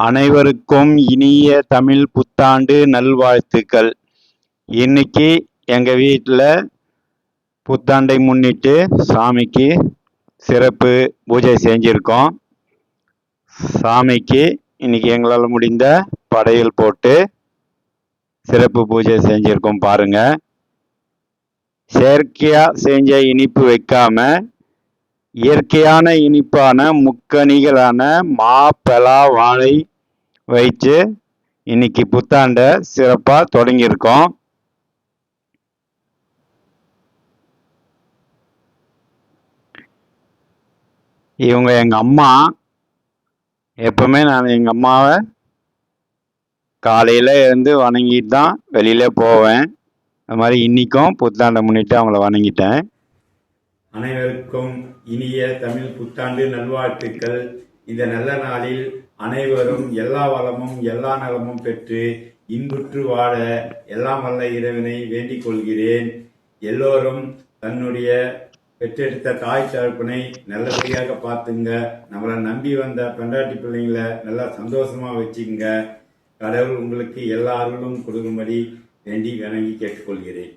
அனைவருக்கும் இனிய தமிழ் புத்தாண்டு நல்வாழ்த்துக்கள். இன்னைக்கு எங்கள் வீட்டில் புத்தாண்டை முன்னிட்டு சாமிக்கு சிறப்பு பூஜை செஞ்சுருக்கோம். சாமிக்கு இன்னைக்கு எங்களால் முடிந்த படையல் போட்டு சிறப்பு பூஜை செஞ்சுருக்கோம். பாருங்க, செயற்கையாக செஞ்ச இனிப்பு வைக்காம இயற்கையான இனிப்பான முக்கணிகளான மா, பலா, வாழை வைத்து இன்னைக்கு புத்தாண்டை சிறப்பாக தொடங்கியிருக்கோம். இவங்க எங்கள் அம்மா. எப்பவுமே நான் எங்கள் அம்மாவை காலையில் இருந்து வணங்கிட்டு தான் வெளியில் போவேன். அது மாதிரி இன்றைக்கும் புத்தாண்டை முன்னிட்டு அவங்கள வணங்கிட்டேன். அனைவருக்கும் இனிய தமிழ் புத்தாண்டு நல்வாழ்த்துக்கள். இந்த நல்ல நாளில் அனைவரும் எல்லா வளமும் எல்லா நலமும் பெற்று இன்புற்று வாழ எல்லாம் வல்ல இறைவனை வேண்டிக் கொள்கிறேன். எல்லோரும் தன்னுடைய பெற்றெடுத்த தாய் தகப்பனை நல்லபடியாக பார்த்துங்க. நம்மளை நம்பி வந்த பெண்டாட்டி பிள்ளைங்களை நல்லா சந்தோஷமா வச்சுங்க. கடவுள் உங்களுக்கு எல்லா அருளும் கொடுக்கும்படி வேண்டி வணங்கி கேட்டுக்கொள்கிறேன்.